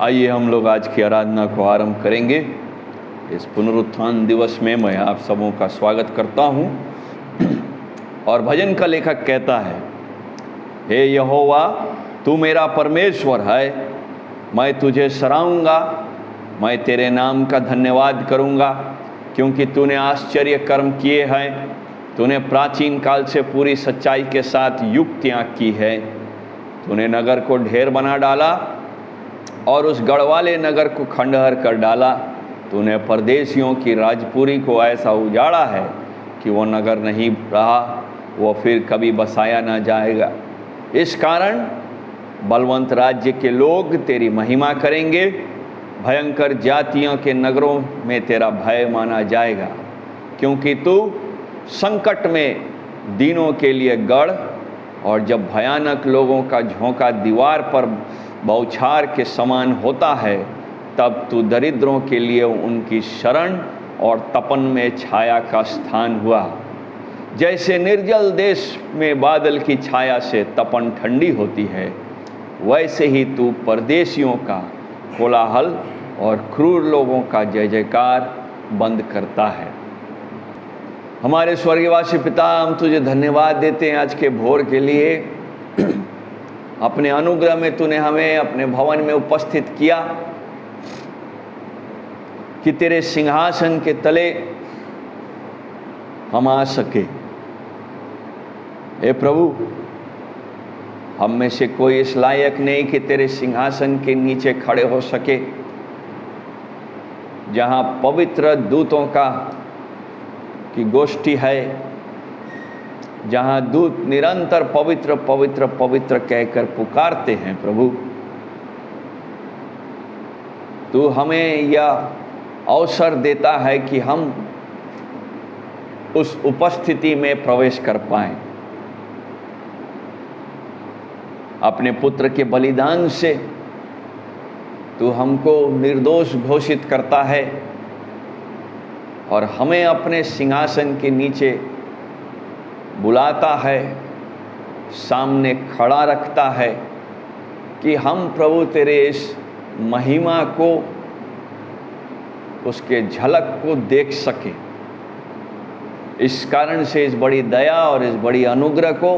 आइए हम लोग आज की आराधना को आरंभ करेंगे। इस पुनरुत्थान दिवस में मैं आप सबों का स्वागत करता हूँ। और भजन का लेखक कहता है, हे यहोवा तू मेरा परमेश्वर है, मैं तुझे सराहूँगा, मैं तेरे नाम का धन्यवाद करूँगा, क्योंकि तूने आश्चर्य कर्म किए हैं। तूने प्राचीन काल से पूरी सच्चाई के साथ युक्तियाँ की है। तूने नगर को ढेर बना डाला और उस गढ़वाले नगर को खंडहर कर डाला। तूने परदेशियों की राजपुरी को ऐसा उजाड़ा है कि वो नगर नहीं रहा, वो फिर कभी बसाया ना जाएगा। इस कारण बलवंत राज्य के लोग तेरी महिमा करेंगे, भयंकर जातियों के नगरों में तेरा भय माना जाएगा, क्योंकि तू संकट में दीनों के लिए गढ़ और जब भयानक लोगों का झोंका दीवार पर बौछार के समान होता है, तब तू दरिद्रों के लिए उनकी शरण और तपन में छाया का स्थान हुआ। जैसे निर्जल देश में बादल की छाया से तपन ठंडी होती है, वैसे ही तू परदेशियों का कोलाहल और क्रूर लोगों का जय जयकार बंद करता है। हमारे स्वर्गवासी पिता, हम तुझे धन्यवाद देते हैं आज के भोर के लिए। अपने अनुग्रह में तूने हमें अपने भवन में उपस्थित किया कि तेरे सिंहासन के तले हम आ सके। हे प्रभु, हम में से कोई इस लायक नहीं कि तेरे सिंहासन के नीचे खड़े हो सके, जहां पवित्र दूतों की गोष्ठी है, जहां दूत निरंतर पवित्र पवित्र पवित्र कहकर पुकारते हैं। प्रभु, तू हमें यह अवसर देता है कि हम उस उपस्थिति में प्रवेश कर पाएं। अपने पुत्र के बलिदान से तू हमको निर्दोष घोषित करता है और हमें अपने सिंहासन के नीचे बुलाता है, सामने खड़ा रखता है कि हम प्रभु तेरे इस महिमा को, उसके झलक को देख सके। इस कारण से इस बड़ी दया और इस बड़ी अनुग्रह को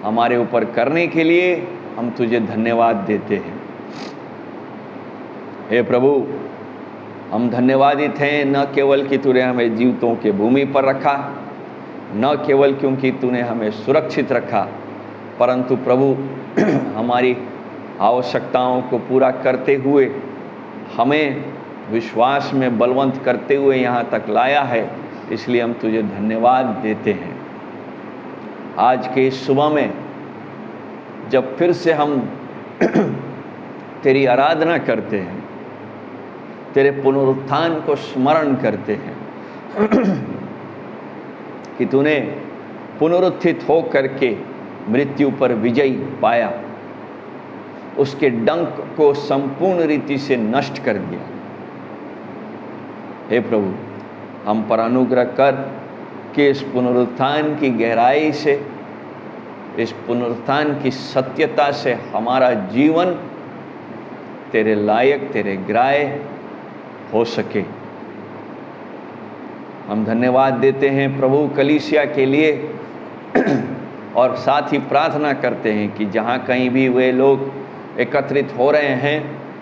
हमारे ऊपर करने के लिए हम तुझे धन्यवाद देते हैं। हे प्रभु, हम धन्यवादित हैं, न केवल कि तूने हमें जीवितों के भूमि पर रखा, न केवल क्योंकि तूने हमें सुरक्षित रखा, परंतु प्रभु हमारी आवश्यकताओं को पूरा करते हुए, हमें विश्वास में बलवंत करते हुए यहाँ तक लाया है। इसलिए हम तुझे धन्यवाद देते हैं। आज के इस सुबह में जब फिर से हम तेरी आराधना करते हैं, तेरे पुनरुत्थान को स्मरण करते हैं कि तूने पुनरुत्थित हो करके मृत्यु पर विजय पाया, उसके डंक को संपूर्ण रीति से नष्ट कर दिया। हे प्रभु, हम पर अनुग्रह कर कि इस पुनरुत्थान की गहराई से, इस पुनरुत्थान की सत्यता से हमारा जीवन तेरे लायक, तेरे ग्राह्य हो सके। हम धन्यवाद देते हैं प्रभु कलीसिया के लिए और साथ ही प्रार्थना करते हैं कि जहाँ कहीं भी वे लोग एकत्रित हो रहे हैं,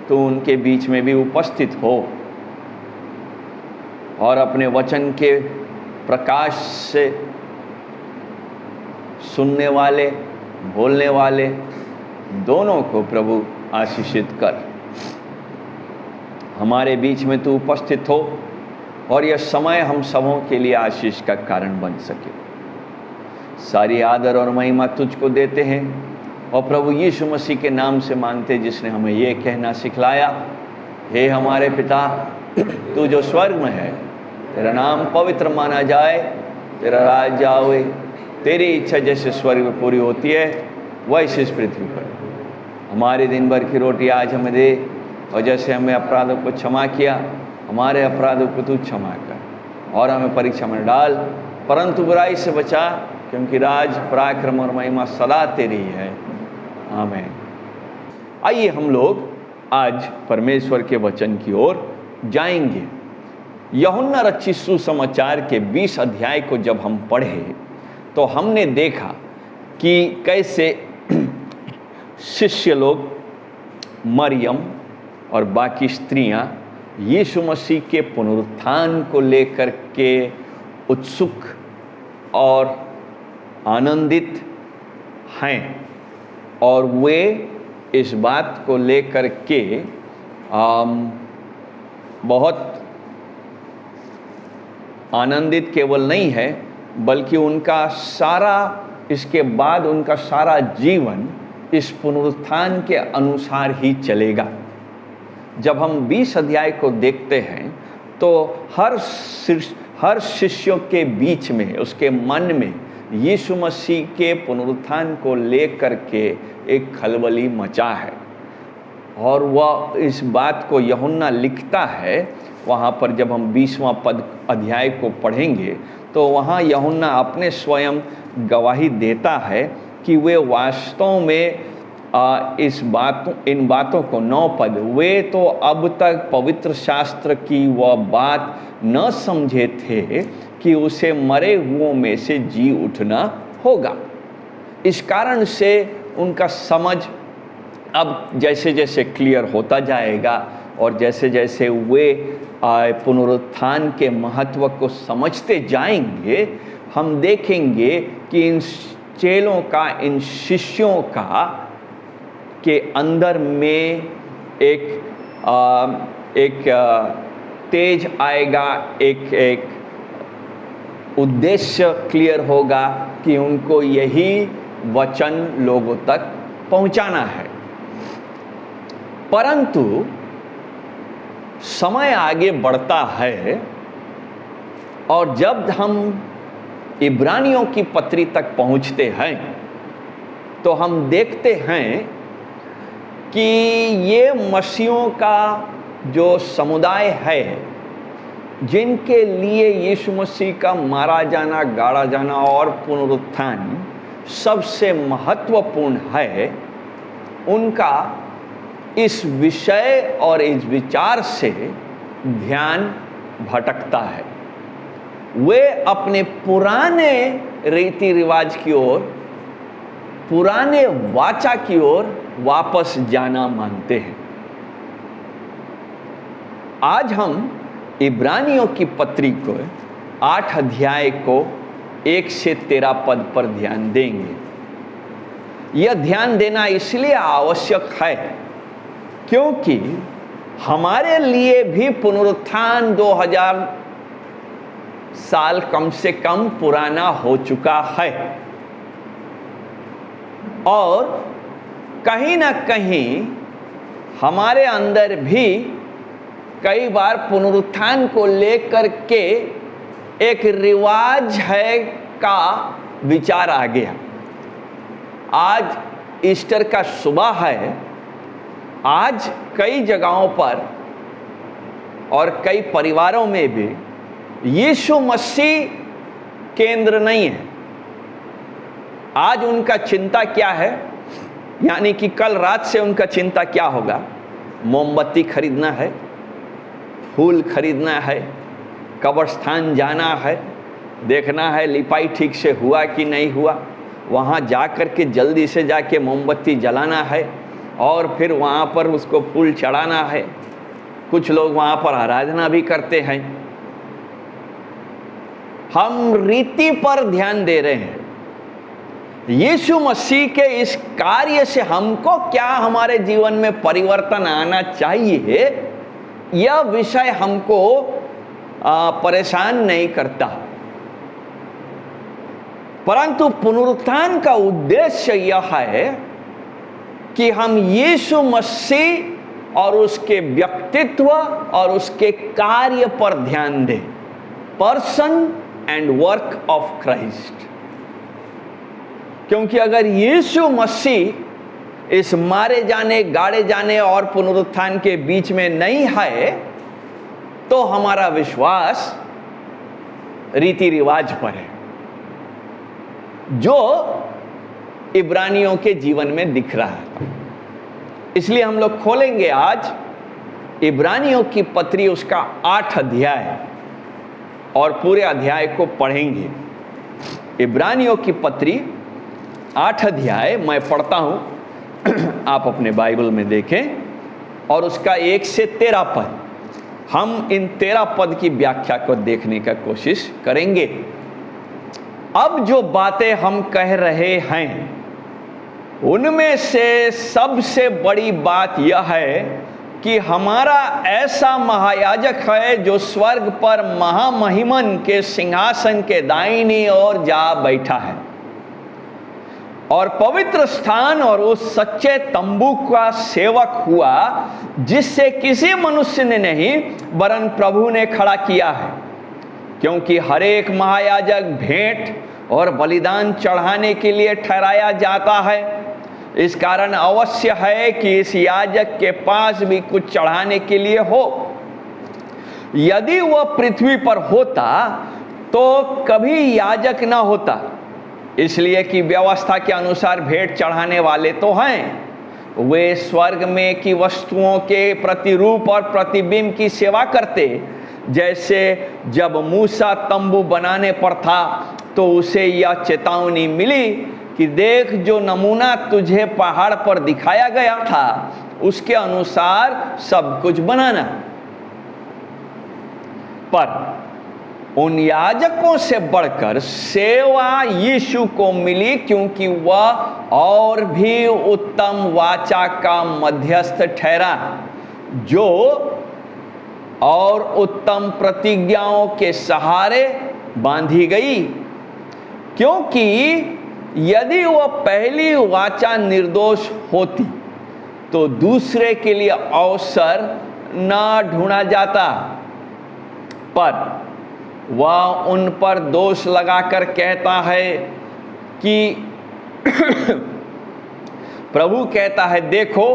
तो उनके बीच में भी उपस्थित हो और अपने वचन के प्रकाश से सुनने वाले, बोलने वाले दोनों को प्रभु आशीषित कर। हमारे बीच में तू उपस्थित हो और यह समय हम सबों के लिए आशीष का कारण बन सके। सारी आदर और महिमा तुझको देते हैं और प्रभु यीशु मसीह के नाम से मांगते, जिसने हमें ये कहना सिखलाया, हे हमारे पिता, तू जो स्वर्ग में है, तेरा नाम पवित्र माना जाए, तेरा राज आवे, तेरी इच्छा जैसे स्वर्ग में पूरी होती है वैसे इस पृथ्वी पर। हमारे दिन भर की रोटी आज हमें दे, और जैसे हमें अपराधों को क्षमा किया, हमारे अपराधों को तू क्षमा कर, और हमें परीक्षा में डाल, परंतु बुराई से बचा, क्योंकि राज, पराक्रम और महिमा सदा तेरी है। आमीन। आइए हम लोग आज परमेश्वर के वचन की ओर जाएंगे। यूहन्ना रचित सुसमाचार के 20 अध्याय को जब हम पढ़े तो हमने देखा कि कैसे शिष्य लोग, मरियम और बाकी स्त्रियां यीशु मसीह के पुनरुत्थान को लेकर के उत्सुक और आनंदित हैं, और वे इस बात को लेकर के बहुत आनंदित केवल नहीं है, बल्कि उनका सारा, इसके बाद उनका सारा जीवन इस पुनरुत्थान के अनुसार ही चलेगा। जब हम 20 अध्याय को देखते हैं तो हर शिष्यों के बीच में, उसके मन में यीशु मसीह के पुनरुत्थान को लेकर के एक खलबली मचा है, और वह इस बात को यूहन्ना लिखता है। वहाँ पर जब हम 20वां अध्याय को पढ़ेंगे तो वहाँ यूहन्ना अपने स्वयं गवाही देता है कि वे वास्तव में इन बातों को 9 पद, वे तो अब तक पवित्र शास्त्र की वह बात न समझे थे कि उसे मरे हुओं में से जी उठना होगा। इस कारण से उनका समझ अब जैसे जैसे क्लियर होता जाएगा, और जैसे जैसे वे पुनरुत्थान के महत्व को समझते जाएंगे, हम देखेंगे कि इन चेलों का, इन शिष्यों का के अंदर में एक तेज आएगा, एक उद्देश्य क्लियर होगा कि उनको यही वचन लोगों तक पहुंचाना है। परंतु समय आगे बढ़ता है, और जब हम इब्रानियों की पत्री तक पहुंचते हैं तो हम देखते हैं कि ये मसीहों का जो समुदाय है, जिनके लिए यीशु मसीह का मारा जाना, गाड़ा जाना और पुनरुत्थान सबसे महत्वपूर्ण है, उनका इस विषय और इस विचार से ध्यान भटकता है। वे अपने पुराने रीति रिवाज की ओर, पुराने वाचा की ओर वापस जाना मांगते हैं। आज हम इब्रानियों की पत्री को 8 अध्याय को 1 से 13 पद पर ध्यान देंगे। यह ध्यान देना इसलिए आवश्यक है क्योंकि हमारे लिए भी पुनरुत्थान 2000 साल कम से कम पुराना हो चुका है, और कहीं ना कहीं हमारे अंदर भी कई बार पुनरुत्थान को लेकर के एक रिवाज है का विचार आ गया। आज ईस्टर का सुबह है। आज कई जगहों पर और कई परिवारों में भी यीशु मसीह केंद्र नहीं है। आज उनका चिंता क्या है, यानी कि कल रात से उनका चिंता क्या होगा? मोमबत्ती खरीदना है, फूल खरीदना है, कब्रस्थान जाना है, देखना है लिपाई ठीक से हुआ कि नहीं हुआ, वहाँ जा कर के जल्दी से जाके मोमबत्ती जलाना है और फिर वहाँ पर उसको फूल चढ़ाना है। कुछ लोग वहाँ पर आराधना भी करते हैं। हम रीति पर ध्यान दे रहे हैं। यीशु मसीह के इस कार्य से हमको क्या हमारे जीवन में परिवर्तन आना चाहिए, यह विषय हमको परेशान नहीं करता। परंतु पुनरुत्थान का उद्देश्य यह है कि हम यीशु मसीह और उसके व्यक्तित्व और उसके कार्य पर ध्यान दें। Person and work of Christ. क्योंकि अगर यीशु मसीह इस मारे जाने, गाड़े जाने और पुनरुत्थान के बीच में नहीं है, तो हमारा विश्वास रीति रिवाज पर है, जो इब्रानियों के जीवन में दिख रहा है। इसलिए हम लोग खोलेंगे आज इब्रानियों की पत्री, उसका 8 अध्याय, और पूरे अध्याय को पढ़ेंगे। इब्रानियों की पत्री 8 अध्याय मैं पढ़ता हूं, आप अपने बाइबल में देखें, और उसका 1 से 13 पद, हम इन 13 पद की व्याख्या को देखने का कोशिश करेंगे। अब जो बातें हम कह रहे हैं उनमें से सबसे बड़ी बात यह है कि हमारा ऐसा महायाजक है जो स्वर्ग पर महामहिमन के सिंहासन के दाहिनी ओर जा बैठा है, और पवित्र स्थान और उस सच्चे तंबू का सेवक हुआ जिससे किसी मनुष्य ने नहीं वरन प्रभु ने खड़ा किया है। क्योंकि हर एक महायाजक भेंट और बलिदान चढ़ाने के लिए ठहराया जाता है, इस कारण अवश्य है कि इस याजक के पास भी कुछ चढ़ाने के लिए हो। यदि वह पृथ्वी पर होता तो कभी याजक न होता, इसलिए कि व्यवस्था के अनुसार भेंट चढ़ाने वाले तो हैं, वे स्वर्ग में की वस्तुओं के प्रतिरूप और प्रतिबिंब की सेवा करते। जैसे जब मूसा तंबू बनाने पर था तो उसे यह चेतावनी मिली कि देख, जो नमूना तुझे पहाड़ पर दिखाया गया था उसके अनुसार सब कुछ बनाना। पर उन याजकों से बढ़कर सेवा यीशु को मिली, क्योंकि वह और भी उत्तम वाचा का मध्यस्थ ठहरा, जो और उत्तम प्रतिज्ञाओं के सहारे बांधी गई। क्योंकि यदि वह पहली वाचा निर्दोष होती तो दूसरे के लिए अवसर न ढूंढा जाता, पर वह उन पर दोष लगाकर कहता है कि प्रभु कहता है, देखो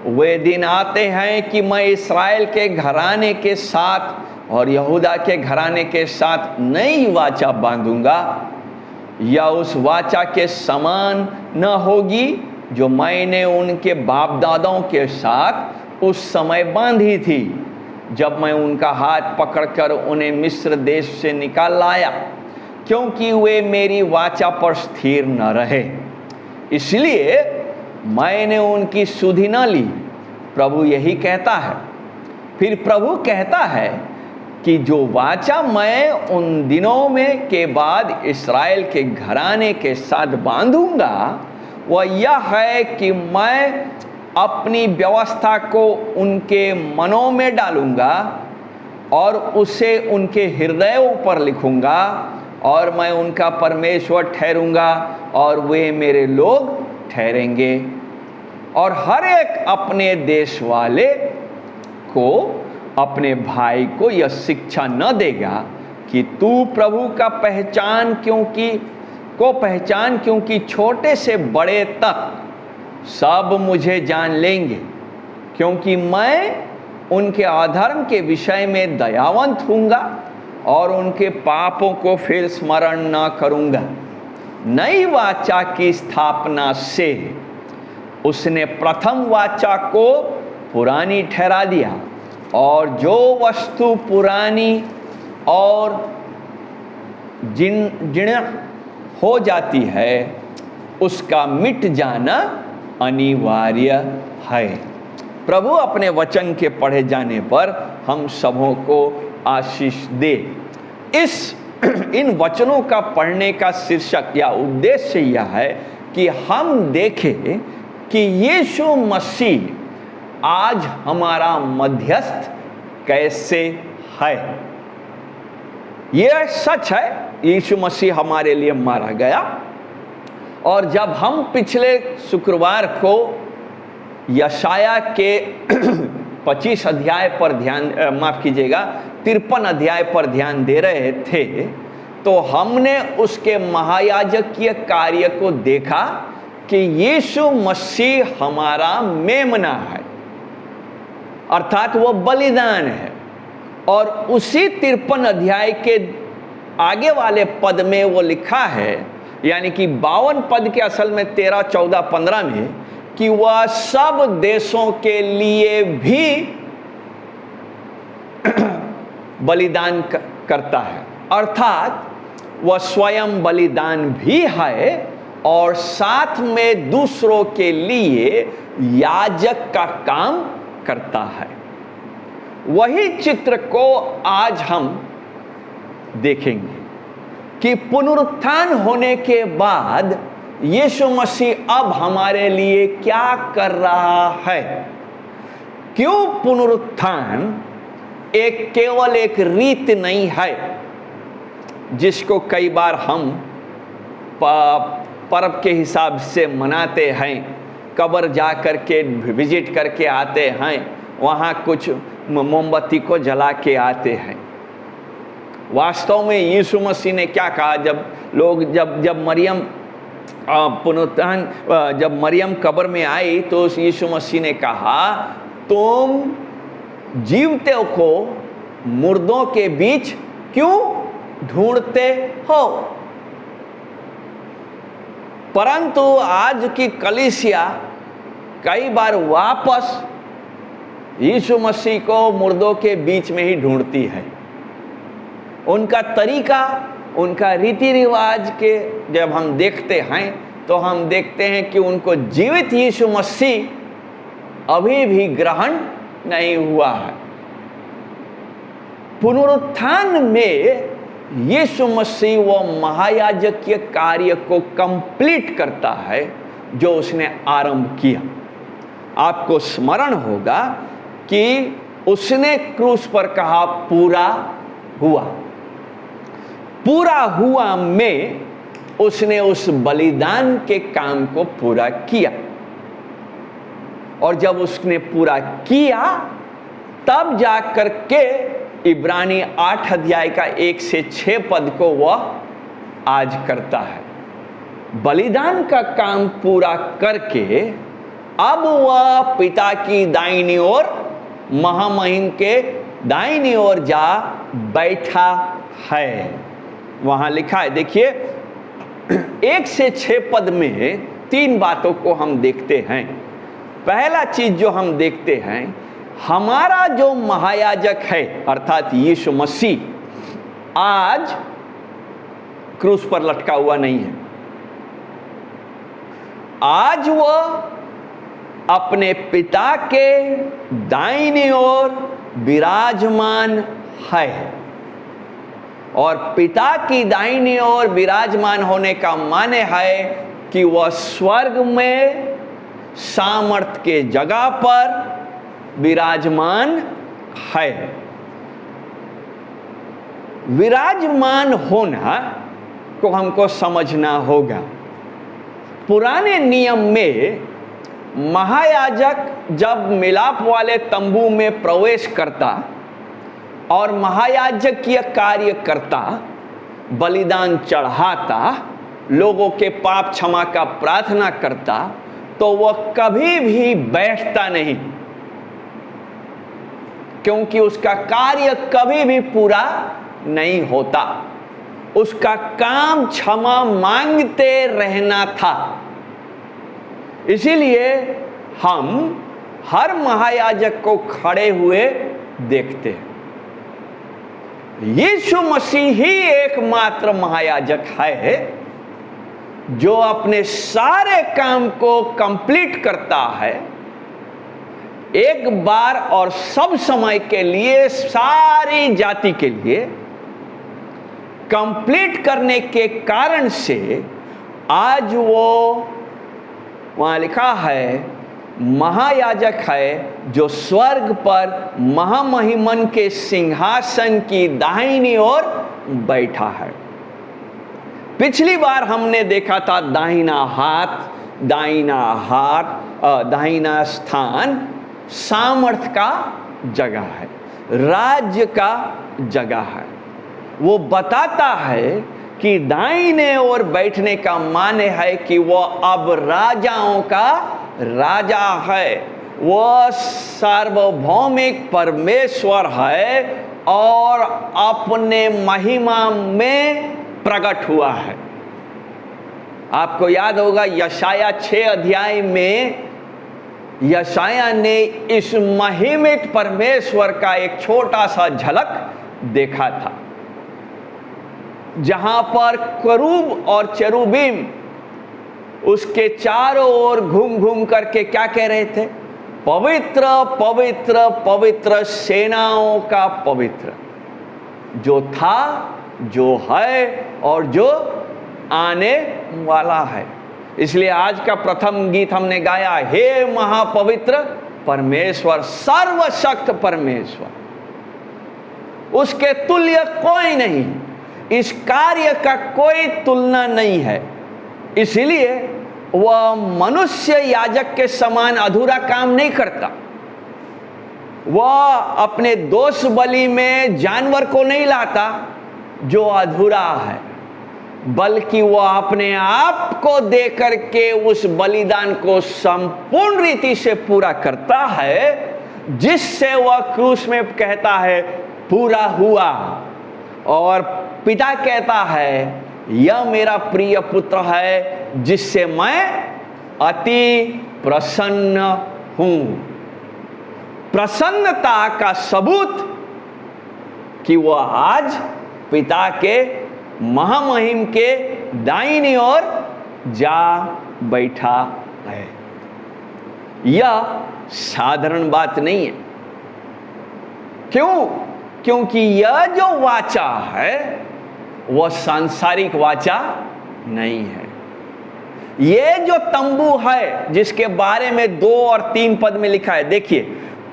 वे दिन आते हैं कि मैं इस्राएल के घराने के साथ और यहूदा के घराने के साथ नई वाचा बांधूंगा, या उस वाचा के समान न होगी जो मैंने उनके बाप दादाओं के साथ उस समय बांधी थी, जब मैं उनका हाथ पकड़कर उन्हें मिस्र देश से निकाल लाया, क्योंकि वे मेरी वाचा पर स्थिर न रहे, इसलिए मैंने उनकी सुधि न ली। प्रभु यही कहता है। फिर प्रभु कहता है कि जो वाचा मैं उन दिनों में के बाद इस्राएल के घराने के साथ बांधूंगा वह यह है कि मैं अपनी व्यवस्था को उनके मनों में डालूंगा और उसे उनके हृदयों पर लिखूंगा, और मैं उनका परमेश्वर ठहरूंगा और वे मेरे लोग ठहरेंगे। और हर एक अपने देश वाले को, अपने भाई को यह शिक्षा न देगा कि तू प्रभु का पहचान, क्योंकि छोटे से बड़े तक सब मुझे जान लेंगे, क्योंकि मैं उनके अधर्म के विषय में दयावंत हूँगा और उनके पापों को फिर स्मरण न करूँगा। नई वाचा की स्थापना से उसने प्रथम वाचा को पुरानी ठहरा दिया, और जो वस्तु पुरानी और जीर्ण हो जाती है उसका मिट जाना अनिवार्य है। प्रभु अपने वचन के पढ़े जाने पर हम सबों को आशीष दे। इन वचनों का पढ़ने का शीर्षक या उद्देश्य यह है कि हम देखें कि यीशु मसीह आज हमारा मध्यस्थ कैसे है। यह सच है, यीशु मसीह हमारे लिए मारा गया, और जब हम पिछले शुक्रवार को यशाया के 25 अध्याय पर माफ कीजिएगा 53 अध्याय पर ध्यान दे रहे थे, तो हमने उसके महायाजकीय कार्य को देखा कि यीशु मसीह हमारा मेमना है, अर्थात वो बलिदान है। और उसी 53 अध्याय के आगे वाले पद में वो लिखा है, यानी कि 52 पद के असल में 13, 14, 15 में कि वह सब देशों के लिए भी बलिदान करता है, अर्थात वह स्वयं बलिदान भी है और साथ में दूसरों के लिए याजक का काम करता है। वही चित्र को आज हम देखेंगे कि पुनरुत्थान होने के बाद यीशु मसीह अब हमारे लिए क्या कर रहा है। क्यों पुनरुत्थान केवल एक रीत नहीं है जिसको कई बार हम पर्व के हिसाब से मनाते हैं, कब्र जा कर के विजिट करके आते हैं, वहाँ कुछ मोमबत्ती को जला के आते हैं। वास्तव में यीशु मसीह ने क्या कहा, जब मरियम पुनरुत्थान जब मरियम कब्र में आई तो यीशु मसीह ने कहा, तुम जीवते को मुर्दों के बीच क्यों ढूंढते हो। परंतु आज की कलीसिया कई बार वापस यीशु मसीह को मुर्दों के बीच में ही ढूंढती है। उनका तरीका, उनका रीति रिवाज के जब हम देखते हैं तो हम देखते हैं कि उनको जीवित यीशु मसीह अभी भी ग्रहण नहीं हुआ है। पुनरुत्थान में यीशु मसीह वो महायाजकीय कार्य को कंप्लीट करता है जो उसने आरंभ किया। आपको स्मरण होगा कि उसने क्रूस पर कहा पूरा हुआ। पूरा हुआ में उसने उस बलिदान के काम को पूरा किया, और जब उसने पूरा किया तब जाकर के इब्रानी 8 अध्याय का 1 से 6 पद को वह आज करता है। बलिदान का काम पूरा करके अब वह पिता की दाहिनी ओर, महामहिम के दाहिनी ओर जा बैठा है। वहां लिखा है, देखिए 1 से 6 पद में 3 बातों को हम देखते हैं। पहला चीज जो हम देखते हैं, हमारा जो महायाजक है अर्थात यीशु मसीह आज क्रूस पर लटका हुआ नहीं है। आज वह अपने पिता के दाहिनी ओर विराजमान है, और पिता की दाहिनी ओर विराजमान होने का माने है कि वह स्वर्ग में सामर्थ के जगह पर विराजमान है। विराजमान होना को हमको समझना होगा। पुराने नियम में महायाजक जब मिलाप वाले तंबू में प्रवेश करता और महायाजकीय कार्य करता, बलिदान चढ़ाता, लोगों के पाप क्षमा का प्रार्थना करता, तो वह कभी भी बैठता नहीं, क्योंकि उसका कार्य कभी भी पूरा नहीं होता। उसका काम क्षमा मांगते रहना था। इसीलिए हम हर महायाजक को खड़े हुए देखते हैं। यीशु मसीह ही एकमात्र महायाजक है जो अपने सारे काम को कंप्लीट करता है, एक बार और सब समय के लिए, सारी जाति के लिए कंप्लीट करने के कारण से आज वो, वहां लिखा है, महायाजक है जो स्वर्ग पर महामहिमन के सिंहासन की दाहिनी ओर बैठा है। पिछली बार हमने देखा था दाहिना स्थान सामर्थ का जगह है, राज्य का जगह है। वो बताता है कि दाहिने ओर बैठने का माने है कि वो अब राजाओं का राजा है, वो सार्वभौमिक परमेश्वर है और अपने महिमा में प्रकट हुआ है। आपको याद होगा यशाया 6 अध्याय में यशाया ने इस महिमित परमेश्वर का एक छोटा सा झलक देखा था, जहां पर करूब और चेरुबीम उसके चारों ओर घूम घूम करके क्या कह रहे थे? पवित्र पवित्र पवित्र सेनाओं का पवित्र, जो था, जो है और जो आने वाला है। इसलिए आज का प्रथम गीत हमने गाया, हे महापवित्र परमेश्वर, सर्वशक्त परमेश्वर, उसके तुल्य कोई नहीं, इस कार्य का कोई तुलना नहीं है। इसलिए वह मनुष्य याजक के समान अधूरा काम नहीं करता। वह अपने दोष बलि में जानवर को नहीं लाता जो अधूरा है, बल्कि वह अपने आप को दे करके उस बलिदान को संपूर्ण रीति से पूरा करता है, जिससे वह क्रूस में कहता है पूरा हुआ, और पिता कहता है यह मेरा प्रिय पुत्र है जिससे मैं अति प्रसन्न हूं। प्रसन्नता का सबूत कि वह आज पिता के महामहिम के दाहिनी ओर जा बैठा है। यह साधारण बात नहीं है। क्यों? क्योंकि यह जो वाचा है वह सांसारिक वाचा नहीं है। ये जो तंबू है जिसके बारे में 2 और 3 पद में लिखा है, देखिए,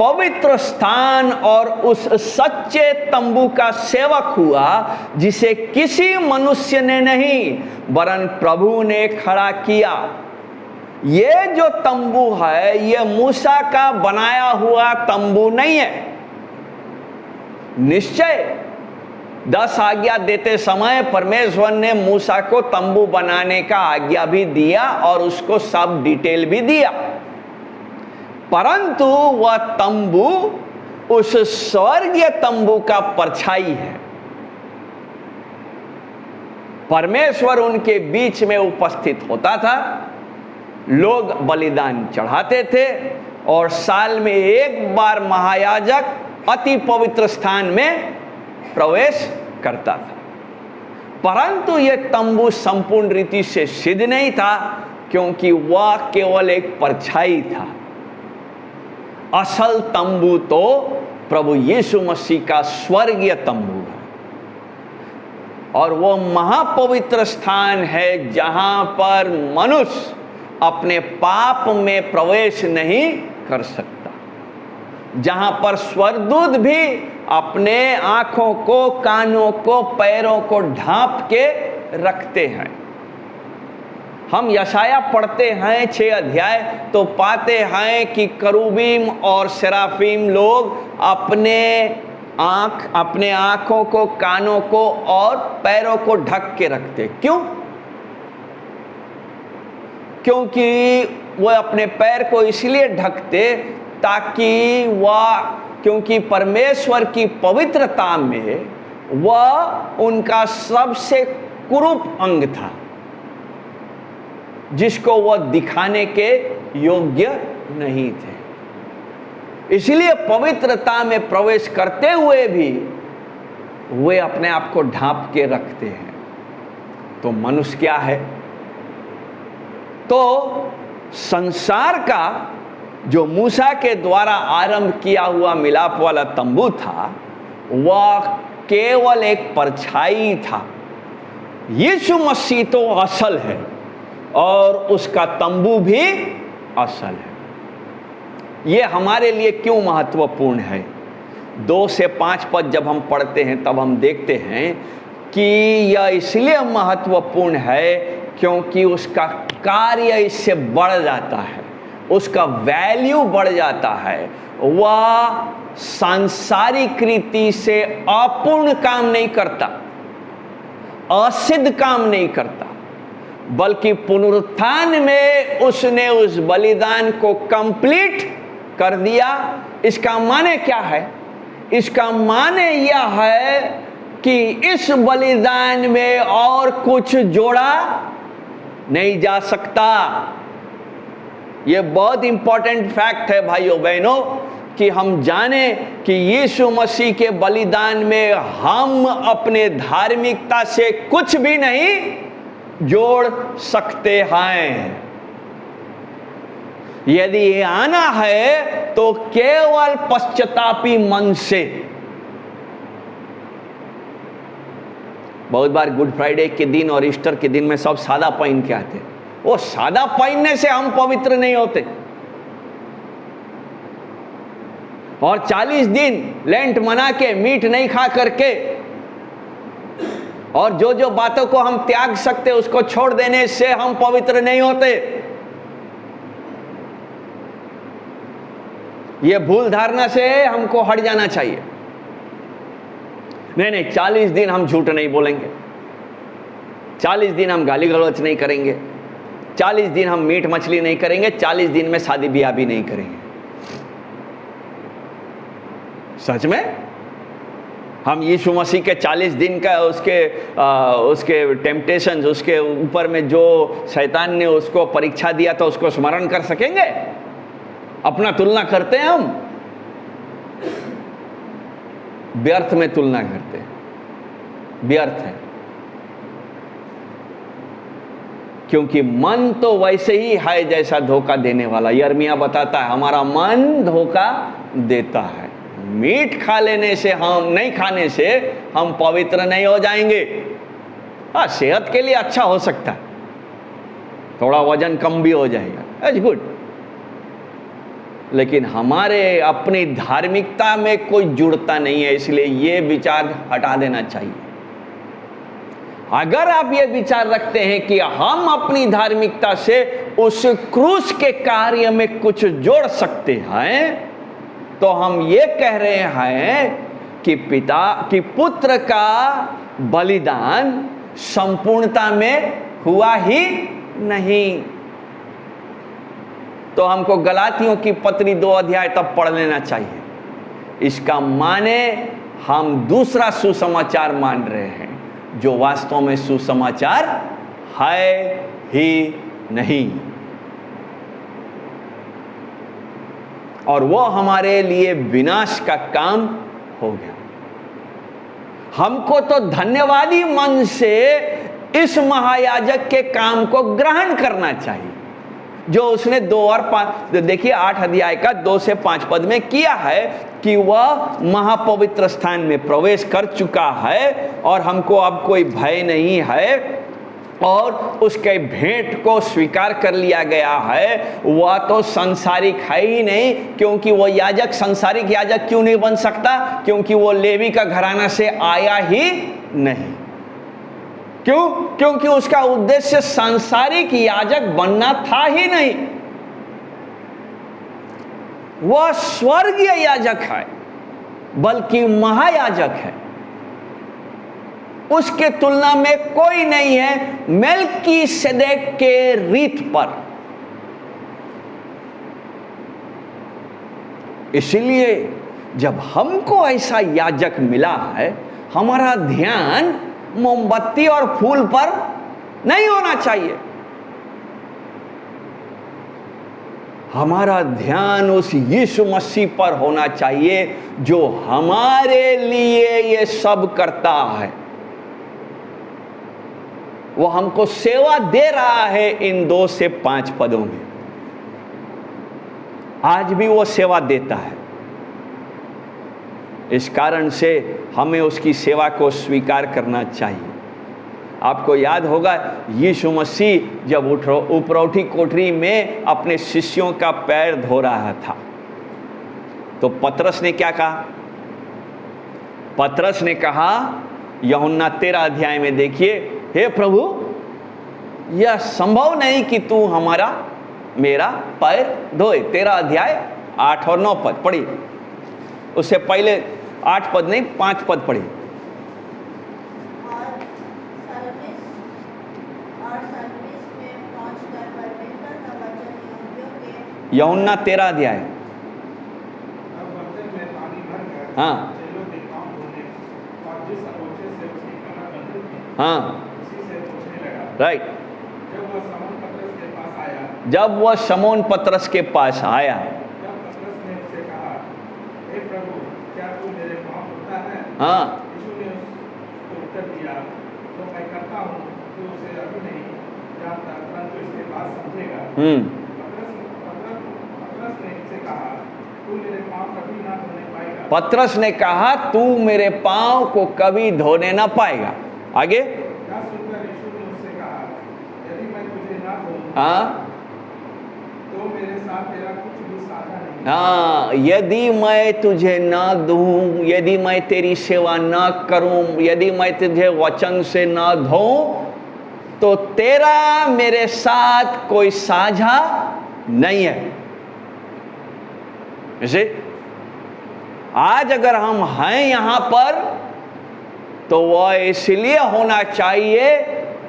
पवित्र स्थान और उस सच्चे तंबू का सेवक हुआ जिसे किसी मनुष्य ने नहीं वरन प्रभु ने खड़ा किया। ये जो तंबू है ये मूसा का बनाया हुआ तंबू नहीं है। निश्चय 10 आज्ञा देते समय परमेश्वर ने मूसा को तंबू बनाने का आज्ञा भी दिया और उसको सब डिटेल भी दिया, परंतु वह तंबू उस स्वर्गीय तंबू का परछाई है। परमेश्वर उनके बीच में उपस्थित होता था, लोग बलिदान चढ़ाते थे और साल में एक बार महायाजक अति पवित्र स्थान में प्रवेश करता था। परंतु यह तंबू संपूर्ण रीति से सिद्ध नहीं था, क्योंकि वह केवल एक परछाई था। असल तंबू तो प्रभु यीशु मसीह का स्वर्गीय तंबू है, और वो महापवित्र स्थान है जहां पर मनुष्य अपने पाप में प्रवेश नहीं कर सकता, जहां पर स्वर्गदूत भी अपने आंखों को, कानों को, पैरों को ढांप के रखते हैं। हम यशाया पढ़ते हैं 6 अध्याय तो पाते हैं कि करूबीम और सेराफीम लोग अपने आंखों को, कानों को और पैरों को ढक के रखते। क्यों? क्योंकि वह अपने पैर को इसलिए ढकते ताकि क्योंकि परमेश्वर की पवित्रता में वह उनका सबसे कुरूप अंग था, जिसको वह दिखाने के योग्य नहीं थे। इसलिए पवित्रता में प्रवेश करते हुए भी वे अपने आप को ढांप के रखते हैं। तो मनुष्य क्या है? तो संसार का जो मूसा के द्वारा आरंभ किया हुआ मिलाप वाला तंबू था, वह केवल एक परछाई था। यीशु मसीह तो असल है और उसका तंबू भी असल है। यह हमारे लिए क्यों महत्वपूर्ण है? 2 से 5 पद जब हम पढ़ते हैं तब हम देखते हैं कि यह इसलिए महत्वपूर्ण है क्योंकि उसका कार्य इससे बढ़ जाता है, उसका वैल्यू बढ़ जाता है। वह सांसारिक रीति से अपूर्ण काम नहीं करता, असिद्ध काम नहीं करता, बल्कि पुनरुत्थान में उसने उस बलिदान को कंप्लीट कर दिया। इसका माने क्या है? इसका माने यह है कि इस बलिदान में और कुछ जोड़ा नहीं जा सकता। ये बहुत इंपॉर्टेंट फैक्ट है भाइयों बहनों कि हम जाने कि यीशु मसीह के बलिदान में हम अपने धार्मिकता से कुछ भी नहीं जोड़ सकते हैं। यदि ये आना है तो केवल पश्चातापी मन से। बहुत बार गुड फ्राइडे के दिन और ईस्टर के दिन में सब सादा पहन के आते, वो सादा पहनने से हम पवित्र नहीं होते। और 40 दिन लेंट मना के मीट नहीं खा करके और जो जो बातों को हम त्याग सकते उसको छोड़ देने से हम पवित्र नहीं होते। ये भूल धारणा से हमको हट जाना चाहिए। नहीं 40 दिन हम झूठ नहीं बोलेंगे, 40 दिन हम गाली गलौज नहीं करेंगे, 40 दिन हम मीट मछली नहीं करेंगे, 40 दिन में शादी ब्याह भी नहीं करेंगे। सच में हम यीशु मसीह के 40 दिन का उसके टेम्पटेशंस, उसके ऊपर में जो शैतान ने उसको परीक्षा दिया था उसको स्मरण कर सकेंगे? अपना तुलना करते हैं हम, व्यर्थ में तुलना करते हैं, व्यर्थ है। क्योंकि मन तो वैसे ही है जैसा धोखा देने वाला। यिर्मयाह बताता है हमारा मन धोखा देता है। मीट खा लेने से, हम नहीं खाने से हम पवित्र नहीं हो जाएंगे। हाँ, सेहत के लिए अच्छा हो सकता है, थोड़ा वजन कम भी हो जाएगा, इट्स गुड, लेकिन हमारे अपनी धार्मिकता में कोई जुड़ता नहीं है। इसलिए ये विचार हटा देना चाहिए। अगर आप ये विचार रखते हैं कि हम अपनी धार्मिकता से उस क्रूस के कार्य में कुछ जोड़ सकते हैं, तो हम ये कह रहे हैं कि पुत्र का बलिदान संपूर्णता में हुआ ही नहीं। तो हमको गलातियों की पत्री 2 अध्याय तब पढ़ लेना चाहिए। इसका माने हम दूसरा सुसमाचार मान रहे हैं जो वास्तव में सुसमाचार है ही नहीं, और वो हमारे लिए विनाश का काम हो गया। हमको तो धन्यवादी मन से इस महायाजक के काम को ग्रहण करना चाहिए जो उसने 2 और 5, देखिए 8 अध्याय का 2 से 5 पद में किया है कि वह महापवित्र स्थान में प्रवेश कर चुका है और हमको अब कोई भय नहीं है, और उसके भेंट को स्वीकार कर लिया गया है। वह तो सांसारिक है ही नहीं, क्योंकि वो याजक सांसारिक याजक क्यों नहीं बन सकता? क्योंकि वो लेवी का घराना से आया ही नहीं। क्यों? क्योंकि उसका उद्देश्य सांसारिक याजक बनना था ही नहीं। वह स्वर्गीय याजक है, बल्कि महायाजक है। उसके तुलना में कोई नहीं है मेल्कीसेदेक के रीत पर। इसलिए जब हमको ऐसा याजक मिला है, हमारा ध्यान मोमबत्ती और फूल पर नहीं होना चाहिए। हमारा ध्यान उस यीशु मसीह पर होना चाहिए जो हमारे लिए ये सब करता है। वो हमको सेवा दे रहा है इन 2 से 5 पदों में। आज भी वो सेवा देता है। इस कारण से हमें उसकी सेवा को स्वीकार करना चाहिए। आपको याद होगा यीशु मसीह जब उपरौठी कोठरी में अपने शिष्यों का पैर धो रहा था, तो पतरस ने क्या कहा? पतरस ने कहा, यूहन्ना 13 अध्याय में देखिए, हे प्रभु, यह संभव नहीं कि तू मेरा पैर धोए। 13 अध्याय 8 और 9 पद पढ़िए। उससे पहले 8 पद नहीं, 5 पद पढ़िए। यूहन्ना 13 अध्याय। हाँ हाँ, राइट। जब वह शमौन पतरस के पास आया, जब पतरस ने उससे कहा, हे प्रभु, क्या तू मेरे पाँव धोता है? हाँ, यीशु ने उसको उत्तर दिया, तो मैं करता हूँ, तू उसे अभी नहीं जानता, परंतु इसके बाद समझेगा। पतरस ने उससे कहा, तू मेरे पाँव कभी ना धोने पाएगा। पतरस ने कहा, तू मेरे पाँव को कभी धोने ना पाएगा। आगे, यह सुनकर यीशु ने उससे कहा, यदि मैं तुझे ना धोऊं, हाँ तो मेरे साथ तेरा कुछ भी साझा नहीं। हाँ, यदि मैं तुझे ना दूं, यदि मैं तेरी सेवा ना करूं, यदि मैं तुझे वचन से ना धोऊं, तो तेरा मेरे साथ कोई साझा नहीं है। जैसे आज अगर हम हैं यहां पर, तो वह इसलिए होना चाहिए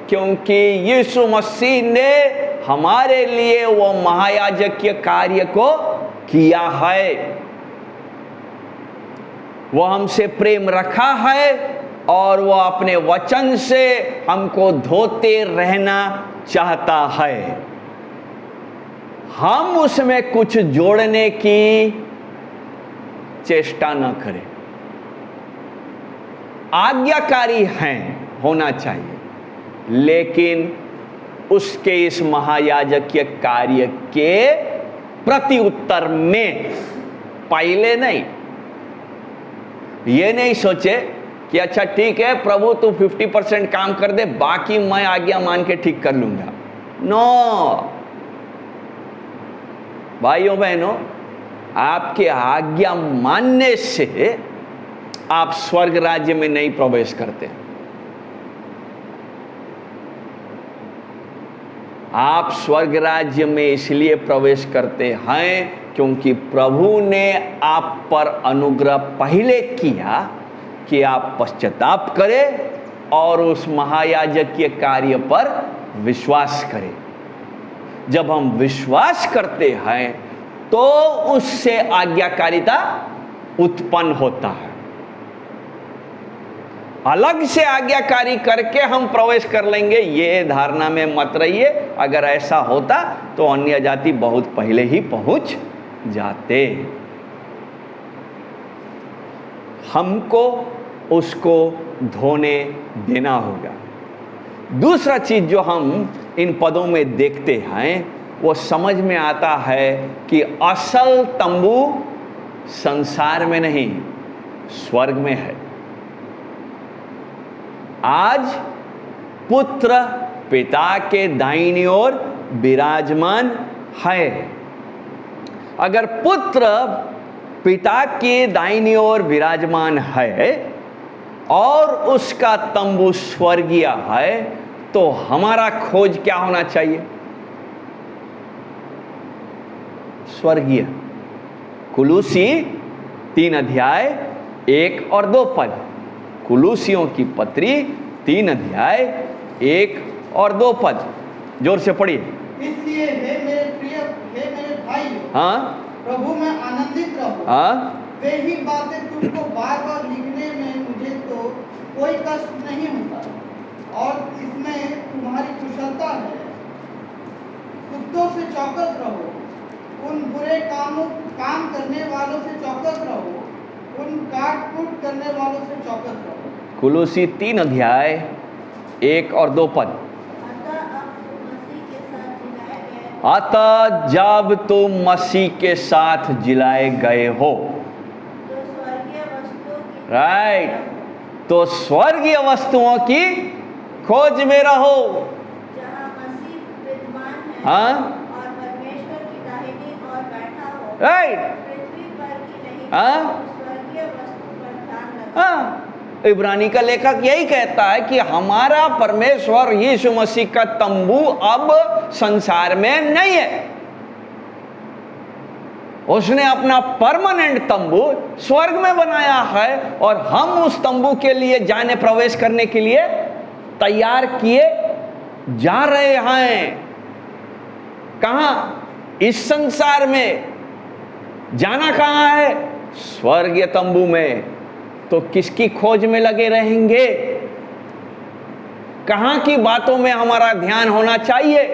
क्योंकि यीशु मसीह ने हमारे लिए वो महायाजकीय कार्य को किया है। वो हमसे प्रेम रखा है और वो अपने वचन से हमको धोते रहना चाहता है। हम उसमें कुछ जोड़ने की चेष्टा न करें। आज्ञाकारी हैं, होना चाहिए, लेकिन उसके इस महायाजकीय कार्य के प्रति उत्तर में पहले नहीं। ये नहीं सोचे कि अच्छा ठीक है प्रभु तू 50% काम कर दे, बाकी मैं आज्ञा मान के ठीक कर लूंगा। नो भाइयों बहनों, आपके आज्ञा मानने से आप स्वर्ग राज्य में नहीं प्रवेश करते। आप स्वर्ग राज्य में इसलिए प्रवेश करते हैं क्योंकि प्रभु ने आप पर अनुग्रह पहले किया कि आप पश्चाताप करें और उस महायाजकीय कार्य पर विश्वास करें। जब हम विश्वास करते हैं तो उससे आज्ञाकारिता उत्पन्न होता है। अलग से आज्ञाकारी करके हम प्रवेश कर लेंगे, ये धारणा में मत रहिए। अगर ऐसा होता तो अन्य जाति बहुत पहले ही पहुंच जाते। हमको उसको धोने देना होगा। दूसरा चीज जो हम इन पदों में देखते हैं वो समझ में आता है कि असल तंबू संसार में नहीं, स्वर्ग में है। आज पुत्र पिता के दाहिनी ओर विराजमान है। अगर पुत्र पिता के दाहिनी ओर विराजमान है और उसका तंबू स्वर्गीय है, तो हमारा खोज क्या होना चाहिए? स्वर्गीय। कुलूसी 3 अध्याय 1 और 2 पद। कुलूसियों की पत्री 3 अध्याय 1 और 2 पद। जोर से पढ़िए। इसलिए हे मेरे प्रिय, हे मेरे भाई, हाँ, प्रभु में आनंदित रहो। हाँ, वे ही बातें तुमको बार बार लिखने में मुझे तो कोई कष्ट नहीं होता और इसमें तुम्हारी कुशलता है। कुत्तों से चौकस रहो, उन बुरे काम करने वालों से चौकस रहो, उन काट कूट करने वालों से चौकस रहो। कुलूसी 3 अध्याय 1 और 2 पद। अतः जब तुम मसीह के साथ जिलाए गए हो, राइट, तो स्वर्गीय वस्तुओं की खोज में रहो, जहाँ मसीह विद्यमान है, हाँ, और परमेश्वर की दाहिनी ओर बैठा हो, राइट, पृथ्वी पर की नहीं, हाँ, स्वर्गीय वस्तु पर ध्यान रखो। हाँ। इब्रानी का लेखक यही कहता है कि हमारा परमेश्वर यीशु मसीह का तंबू अब संसार में नहीं है। उसने अपना परमानेंट तंबू स्वर्ग में बनाया है और हम उस तंबू के लिए जाने प्रवेश करने के लिए तैयार किए जा रहे हैं। कहां? इस संसार में। जाना कहां है? स्वर्गीय तंबू में। तो किसकी खोज में लगे रहेंगे? कहां की बातों में हमारा ध्यान होना चाहिए?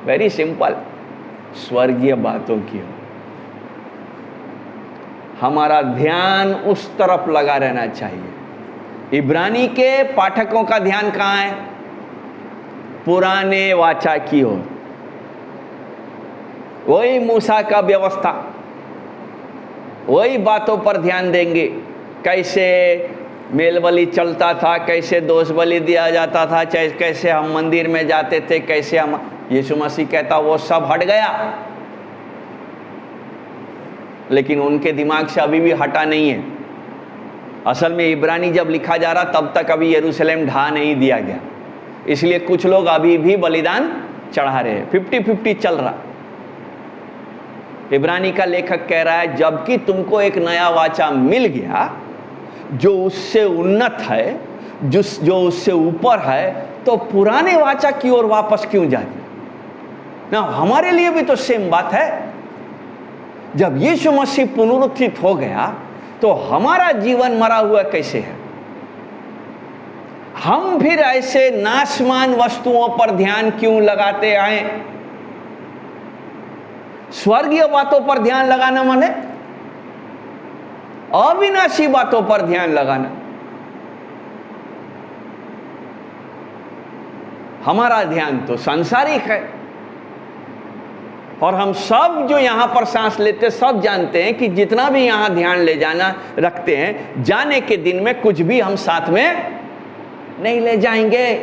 वेरी सिंपल, स्वर्गीय बातों की हो। हमारा ध्यान उस तरफ लगा रहना चाहिए। इब्रानी के पाठकों का ध्यान कहाँ है? पुराने वाचा की ओर। वही मूसा का व्यवस्था, वही बातों पर ध्यान देंगे। कैसे मेल बलि चलता था, कैसे दोष बलि दिया जाता था, कैसे हम मंदिर में जाते थे, कैसे हम, यीशु मसीह कहता वो सब हट गया, लेकिन उनके दिमाग से अभी भी हटा नहीं है। असल में इब्रानी जब लिखा जा रहा तब तक अभी यरूशलेम ढा नहीं दिया गया, इसलिए कुछ लोग अभी भी बलिदान चढ़ा रहे हैं। 50-50 चल रहा। इब्रानी का लेखक कह रहा है जबकि तुमको एक नया वाचा मिल गया जो उससे उन्नत है, जो उससे ऊपर है, तो पुराने वाचा की ओर वापस क्यों जाते ना? हमारे लिए भी तो सेम बात है। जब यीशु मसीह पुनरुत्थित हो गया तो हमारा जीवन मरा हुआ कैसे है? हम फिर ऐसे नाशमान वस्तुओं पर ध्यान क्यों लगाते आए? स्वर्गीय बातों पर ध्यान लगाना माने अविनाशी बातों पर ध्यान लगाना। हमारा ध्यान तो सांसारिक है, और हम सब जो यहां पर सांस लेते सब जानते हैं कि जितना भी यहां ध्यान ले जाना रखते हैं, जाने के दिन में कुछ भी हम साथ में नहीं ले जाएंगे।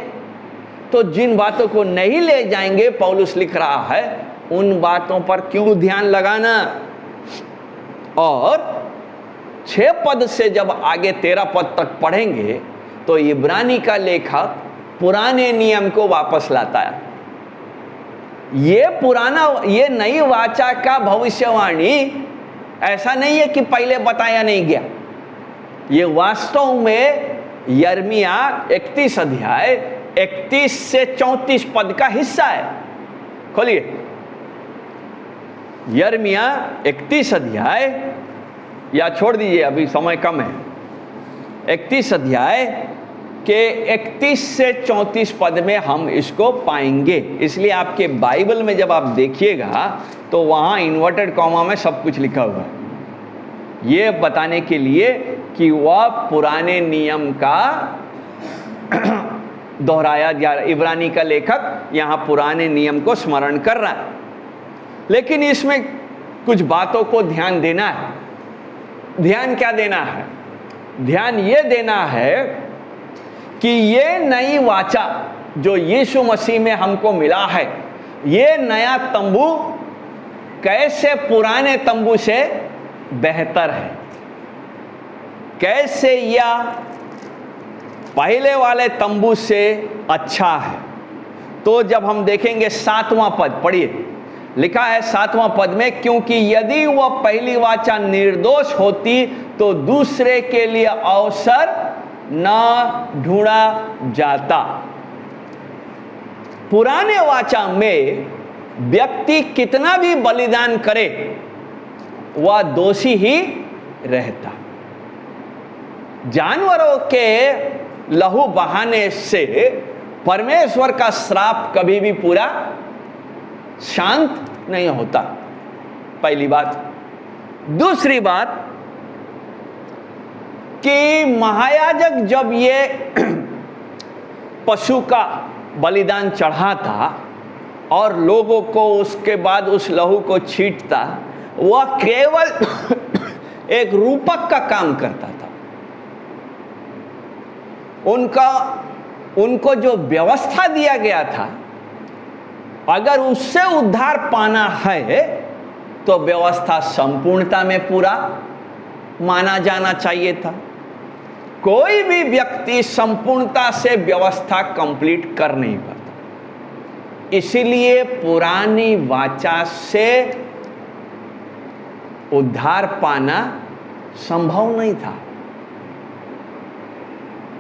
तो जिन बातों को नहीं ले जाएंगे, पौलुस लिख रहा है, उन बातों पर क्यों ध्यान लगाना? और 6 पद से जब आगे 13 पद तक पढ़ेंगे तो इब्रानी का लेखक पुराने नियम को वापस लाता है। ये नई वाचा का भविष्यवाणी ऐसा नहीं है कि पहले बताया नहीं गया। ये वास्तव में यिर्मयाह 31 अध्याय 31 से 34 पद का हिस्सा है। खोलिए यिर्मयाह 31 अध्याय, या छोड़ दीजिए अभी समय कम है, 31 अध्याय के 31 से 34 पद में हम इसको पाएंगे। इसलिए आपके बाइबल में जब आप देखिएगा तो वहाँ इन्वर्टेड कॉमा में सब कुछ लिखा हुआ है, ये बताने के लिए कि वह पुराने नियम का दोहराया जा रहा है। इब्रानी का लेखक यहाँ पुराने नियम को स्मरण कर रहा है, लेकिन इसमें कुछ बातों को ध्यान देना है। ध्यान क्या देना है? ध्यान ये देना है कि ये नई वाचा जो यीशु मसीह में हमको मिला है, ये नया तंबू कैसे पुराने तंबू से बेहतर है, कैसे यह पहले वाले तंबू से अच्छा है। तो जब हम देखेंगे 7वां पद, पढ़िए, लिखा है 7वां पद में, क्योंकि यदि वह पहली वाचा निर्दोष होती तो दूसरे के लिए अवसर न ढूंढा जाता। पुराने वाचा में व्यक्ति कितना भी बलिदान करे वह दोषी ही रहता। जानवरों के लहू बहाने से परमेश्वर का श्राप कभी भी पूरा शांत नहीं होता, पहली बात। दूसरी बात कि महायाजक जब ये पशु का बलिदान चढ़ाता और लोगों को उसके बाद उस लहू को छींटता, वह केवल एक रूपक का काम करता था। उनको जो व्यवस्था दिया गया था, अगर उससे उद्धार पाना है तो व्यवस्था संपूर्णता में पूरा माना जाना चाहिए था। कोई भी व्यक्ति संपूर्णता से व्यवस्था कंप्लीट कर नहीं पाता, इसलिए पुरानी वाचा से उद्धार पाना संभव नहीं था।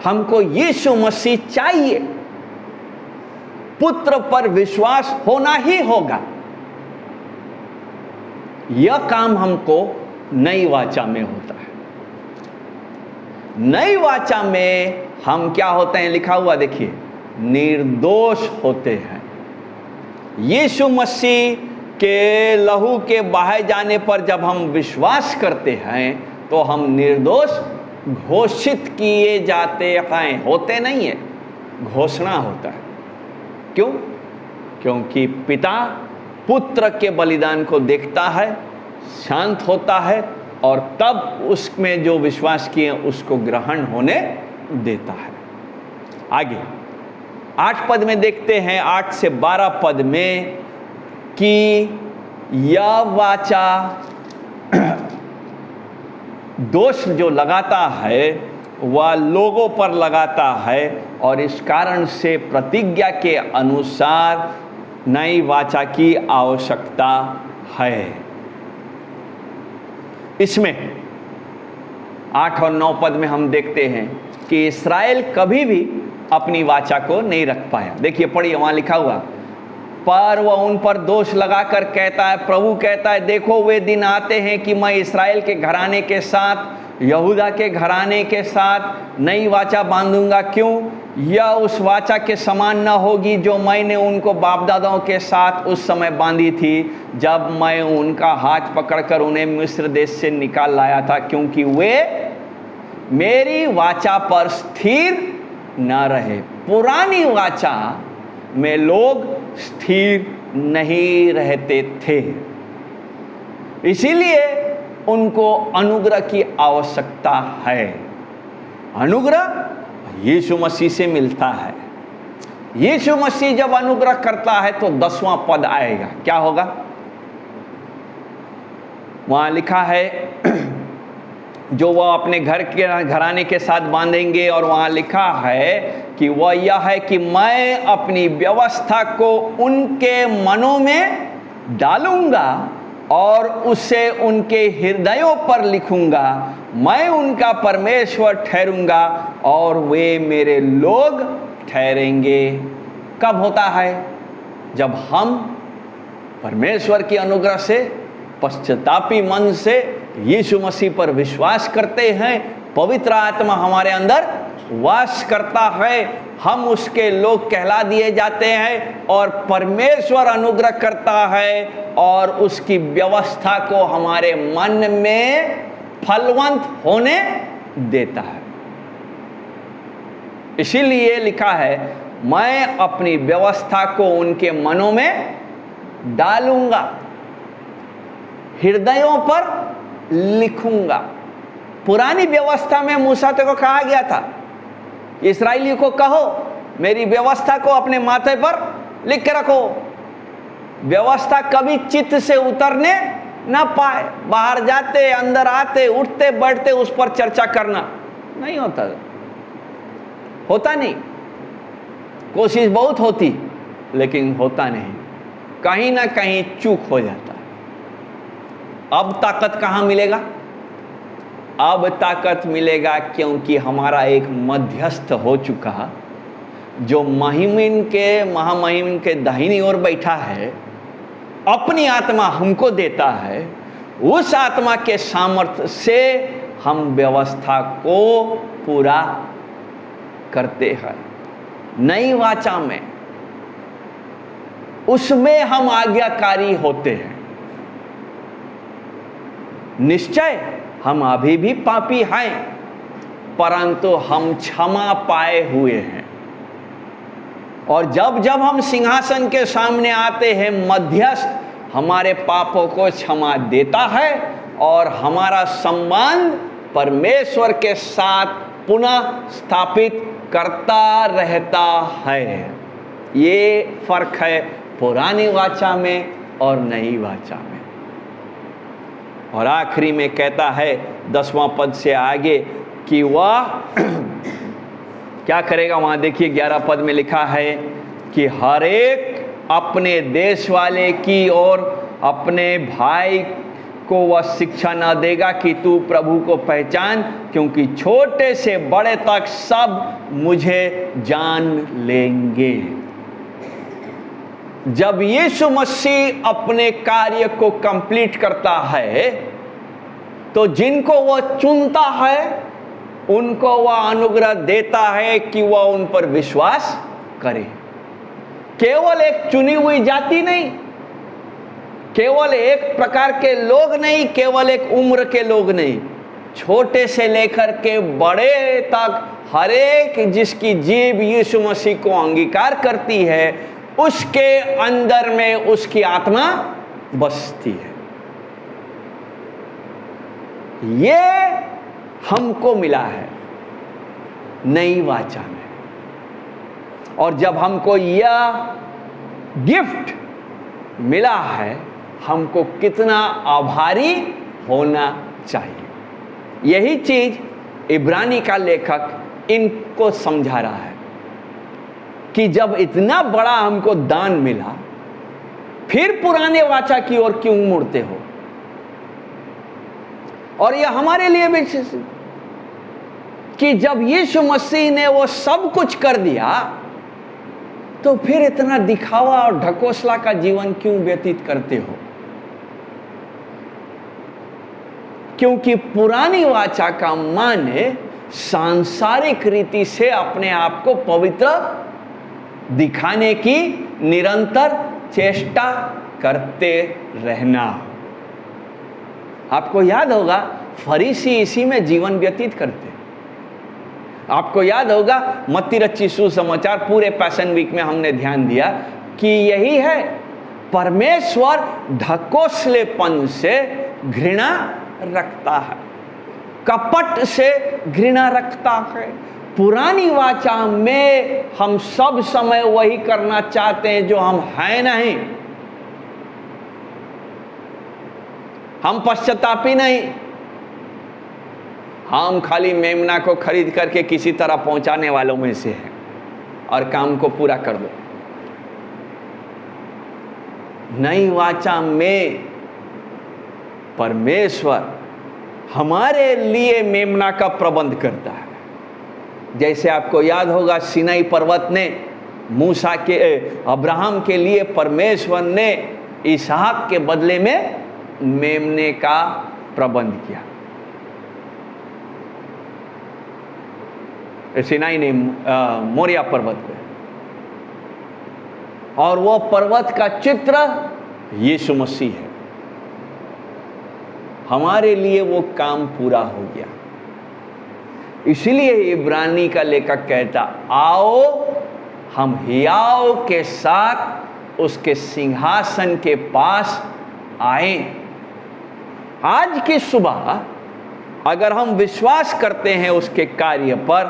हमको यीशु मसीह चाहिए, पुत्र पर विश्वास होना ही होगा। यह काम हमको नई वाचा में होता है। नई वाचा में हम क्या होते हैं? लिखा हुआ देखिए, निर्दोष होते हैं। यीशु मसीह के लहू के बहाए जाने पर जब हम विश्वास करते हैं तो हम निर्दोष घोषित किए जाते हैं। होते नहीं है, घोषणा होता है। क्यों? क्योंकि पिता पुत्र के बलिदान को देखता है, शांत होता है और तब उसमें जो विश्वास किए उसको ग्रहण होने देता है। आगे 8 पद में देखते हैं, 8 से 12 पद में, कि यह वाचा दोष जो लगाता है वह लोगों पर लगाता है और इस कारण से प्रतिज्ञा के अनुसार नई वाचा की आवश्यकता है। इसमें 8 और 9 पद में हम देखते हैं कि इस्राएल कभी भी अपनी वाचा को नहीं रख पाया। देखिए, पढ़िए, वहां लिखा हुआ, पर वह उन पर दोष लगाकर कहता है, प्रभु कहता है, देखो वे दिन आते हैं कि मैं इस्राएल के घराने के साथ, यहूदा के घराने के साथ नई वाचा बांधूंगा। क्यों? यह उस वाचा के समान न होगी जो मैंने उनको बाप दादाओं के साथ उस समय बांधी थी जब मैं उनका हाथ पकड़कर उन्हें मिस्र देश से निकाल लाया था, क्योंकि वे मेरी वाचा पर स्थिर न रहे। पुरानी वाचा में लोग स्थिर नहीं रहते थे, इसीलिए उनको अनुग्रह की आवश्यकता है। अनुग्रह यीशु मसीह से मिलता है। यीशु मसीह जब अनुग्रह करता है तो 10वां पद आएगा। क्या होगा? वहां लिखा है जो वह अपने घर के घराने के साथ बांधेंगे, और वहां लिखा है कि वह यह है कि मैं अपनी व्यवस्था को उनके मनों में डालूंगा और उसे उनके हृदयों पर लिखूंगा। मैं उनका परमेश्वर ठहरूंगा और वे मेरे लोग ठहरेंगे। कब होता है? जब हम परमेश्वर की अनुग्रह से पश्चातापी मन से यीशु मसीह पर विश्वास करते हैं, पवित्र आत्मा हमारे अंदर वास करता है, हम उसके लोग कहला दिए जाते हैं और परमेश्वर अनुग्रह करता है और उसकी व्यवस्था को हमारे मन में फलवंत होने देता है। इसीलिए लिखा है, मैं अपनी व्यवस्था को उनके मनों में डालूंगा, हृदयों पर लिखूंगा। पुरानी व्यवस्था में मूसा को कहा गया था, इस्राएलियों को कहो मेरी व्यवस्था को अपने माथे पर लिख के रखो। व्यवस्था कभी चित्त से उतरने ना पाए, बाहर जाते, अंदर आते, उठते बैठते उस पर चर्चा करना नहीं होता नहीं। कोशिश बहुत होती लेकिन होता नहीं, कहीं ना कहीं चूक हो जाता। अब ताकत कहाँ मिलेगा? अब ताकत मिलेगा क्योंकि हमारा एक मध्यस्थ हो चुका जो महामहिम के दाहिनी ओर बैठा है, अपनी आत्मा हमको देता है। उस आत्मा के सामर्थ्य से हम व्यवस्था को पूरा करते हैं। नई वाचा में उसमें हम आज्ञाकारी होते हैं। निश्चय हम अभी भी पापी हैं, परंतु हम क्षमा पाए हुए हैं। और जब जब हम सिंहासन के सामने आते हैं, मध्यस्थ हमारे पापों को क्षमा देता है और हमारा संबंध परमेश्वर के साथ पुनः स्थापित करता रहता है। ये फर्क है पुरानी वाचा में और नई वाचा में। और आखिरी में कहता है 10वां पद से आगे कि वह क्या करेगा। वहां देखिए 11 पद में लिखा है कि हर एक अपने देश वाले की और अपने भाई को वह शिक्षा न देगा कि तू प्रभु को पहचान, क्योंकि छोटे से बड़े तक सब मुझे जान लेंगे। जब यीशु मसीह अपने कार्य को कंप्लीट करता है तो जिनको वह चुनता है उनको वह अनुग्रह देता है कि वह उन पर विश्वास करे। केवल एक चुनी हुई जाति नहीं, केवल एक प्रकार के लोग नहीं, केवल एक उम्र के लोग नहीं, छोटे से लेकर के बड़े तक हर एक जिसकी जीभ यीशु मसीह को अंगीकार करती है, उसके अंदर में उसकी आत्मा बसती है। ये हमको मिला है नई वाचा में। और जब हमको यह गिफ्ट मिला है, हमको कितना आभारी होना चाहिए। यही चीज इब्रानी का लेखक इनको समझा रहा है कि जब इतना बड़ा हमको दान मिला, फिर पुराने वाचा की ओर क्यों मुड़ते हो। और यह हमारे लिए भी कि जब यीशु मसीह ने वो सब कुछ कर दिया, तो फिर इतना दिखावा और ढकोसला का जीवन क्यों व्यतीत करते हो। क्योंकि पुरानी वाचा का माने सांसारिक रीति से अपने आप को पवित्र दिखाने की निरंतर चेष्टा करते रहना। आपको याद होगा फरीसी इसी में जीवन व्यतीत करते। आपको याद होगा मत्ती रचित सुसमाचार पूरे पैशन वीक में हमने ध्यान दिया कि यही है, परमेश्वर ढकोसलेपन से घृणा रखता है, कपट से घृणा रखता है। पुरानी वाचा में हम सब समय वही करना चाहते हैं जो हम हैं नहीं। हम पश्चातापी नहीं, हम खाली मेमना को खरीद करके किसी तरह पहुंचाने वालों में से हैं और काम को पूरा कर दो। नई वाचा में परमेश्वर हमारे लिए मेमना का प्रबंध करता है। जैसे आपको याद होगा सीनाई पर्वत ने मूसा के अब्राहम के लिए परमेश्वर ने इसहाक के बदले में मेमने का प्रबंध किया। सीनाई ने मोरिया पर्वत पे, और वो पर्वत का चित्र यीशु मसीह है। हमारे लिए वो काम पूरा हो गया। इसलिए इब्रानी का लेखक कहता, आओ हम हियाव के साथ उसके सिंहासन के पास आए। आज की सुबह अगर हम विश्वास करते हैं उसके कार्य पर,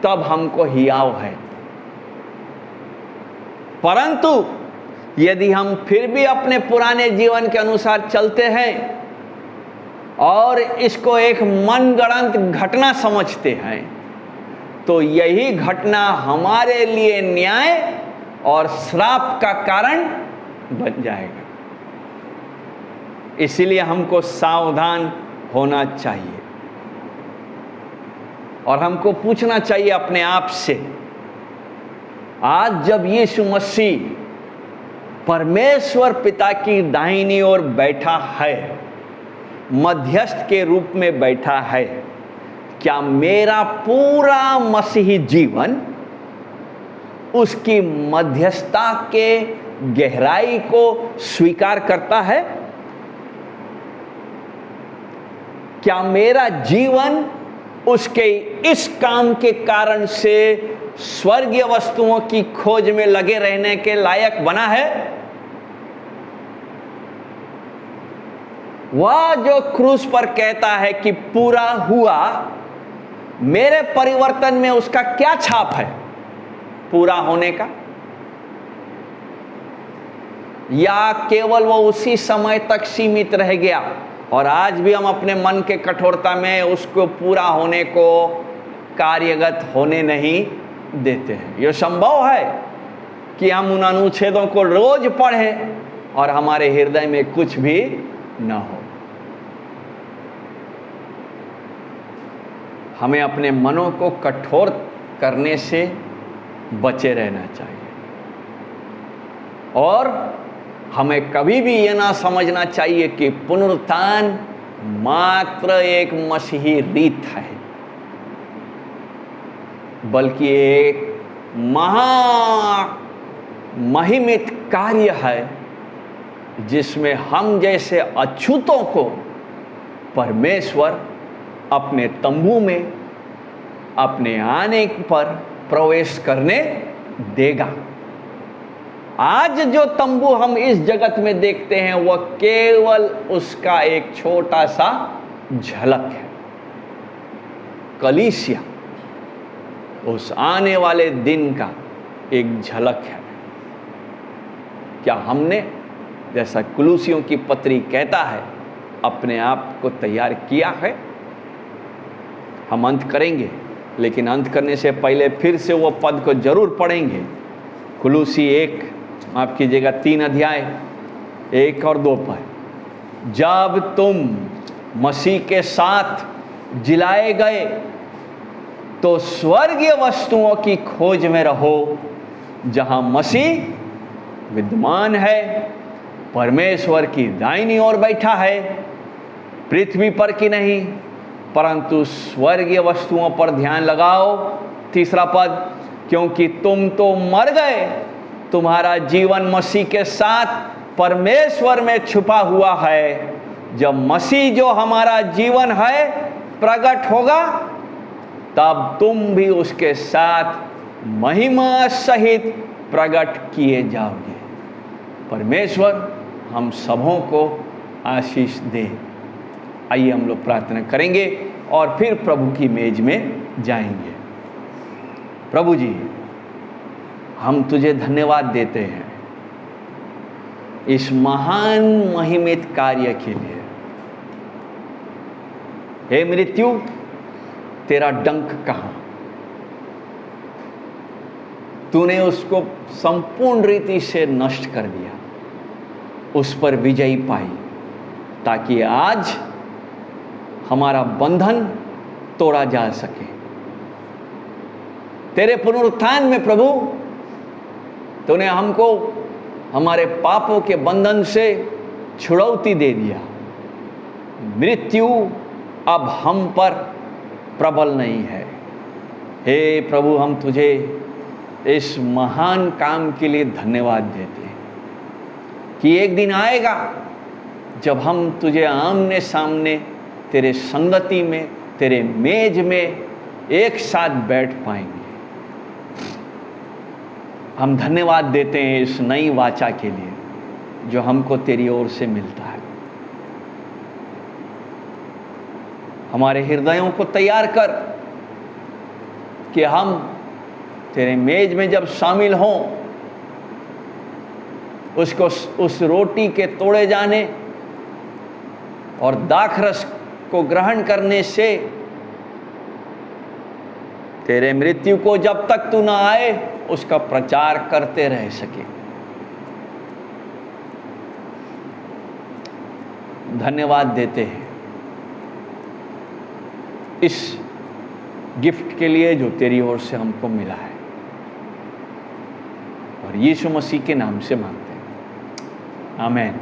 तब हमको हियाव है। परंतु यदि हम फिर भी अपने पुराने जीवन के अनुसार चलते हैं और इसको एक मनगढ़ंत घटना समझते हैं, तो यही घटना हमारे लिए न्याय और श्राप का कारण बन जाएगा। इसलिए हमको सावधान होना चाहिए और हमको पूछना चाहिए अपने आप से, आज जब यीशु मसीह परमेश्वर पिता की दाहिनी ओर बैठा है, मध्यस्थ के रूप में बैठा है, क्या मेरा पूरा मसीही जीवन उसकी मध्यस्थता के गहराई को स्वीकार करता है? क्या मेरा जीवन उसके इस काम के कारण से स्वर्गीय वस्तुओं की खोज में लगे रहने के लायक बना है? वह जो क्रूस पर कहता है कि पूरा हुआ, मेरे परिवर्तन में उसका क्या छाप है पूरा होने का? या केवल वो उसी समय तक सीमित रह गया और आज भी हम अपने मन के कठोरता में उसको पूरा होने को कार्यगत होने नहीं देते हैं? यह संभव है कि हम उन अनुच्छेदों को रोज पढ़ें और हमारे हृदय में कुछ भी न हो। हमें अपने मनों को कठोर करने से बचे रहना चाहिए और हमें कभी भी यह ना समझना चाहिए कि पुनरुत्थान मात्र एक मसीही रीत है, बल्कि एक महिमित कार्य है जिसमें हम जैसे अछूतों को परमेश्वर अपने तंबू में अपने आने पर प्रवेश करने देगा। आज जो तंबू हम इस जगत में देखते हैं वह केवल उसका एक छोटा सा झलक है। कलीसिया उस आने वाले दिन का एक झलक है। क्या हमने, जैसा कुलूसियों की पत्री कहता है, अपने आप को तैयार किया है? हम अंत करेंगे, लेकिन अंत करने से पहले फिर से वो पद को जरूर पढ़ेंगे। कुलूसी 1, माफ कीजिएगा 3 अध्याय 1 और 2 पद। जब तुम मसीह के साथ जिलाए गए तो स्वर्गीय वस्तुओं की खोज में रहो, जहां मसीह विद्यमान है, परमेश्वर की दाहिनी ओर बैठा है, पृथ्वी पर की नहीं परंतु स्वर्गीय वस्तुओं पर ध्यान लगाओ। तीसरा पद, क्योंकि तुम तो मर गए, तुम्हारा जीवन मसीह के साथ परमेश्वर में छुपा हुआ है। जब मसीह जो हमारा जीवन है प्रकट होगा, तब तुम भी उसके साथ महिमा सहित प्रकट किए जाओगे। परमेश्वर हम सबों को आशीष दे। आइए हम लोग प्रार्थना करेंगे और फिर प्रभु की मेज में जाएंगे। प्रभु जी, हम तुझे धन्यवाद देते हैं इस महान महिमित कार्य के लिए। हे मृत्यु, तेरा डंक कहाँ? तूने उसको संपूर्ण रीति से नष्ट कर दिया, उस पर विजयी पाई, ताकि आज हमारा बंधन तोड़ा जा सके। तेरे पुनरुत्थान में प्रभु तूने हमको हमारे पापों के बंधन से छुड़ौती दे दिया। मृत्यु अब हम पर प्रबल नहीं है। हे प्रभु, हम तुझे इस महान काम के लिए धन्यवाद देते हैं कि एक दिन आएगा जब हम तुझे आमने सामने तेरे संगति में, तेरे मेज में एक साथ बैठ पाएंगे। हम धन्यवाद देते हैं इस नई वाचा के लिए जो हमको तेरी ओर से मिलता है। हमारे हृदयों को तैयार कर कि हम तेरे मेज में जब शामिल हों, उसको उस रोटी के तोड़े जाने और दाखरस को ग्रहण करने से तेरे मृत्यु को जब तक तू ना आए उसका प्रचार करते रह सके। धन्यवाद देते हैं इस गिफ्ट के लिए जो तेरी ओर से हमको मिला है, और यीशु मसीह के नाम से मांगते हैं, आमीन।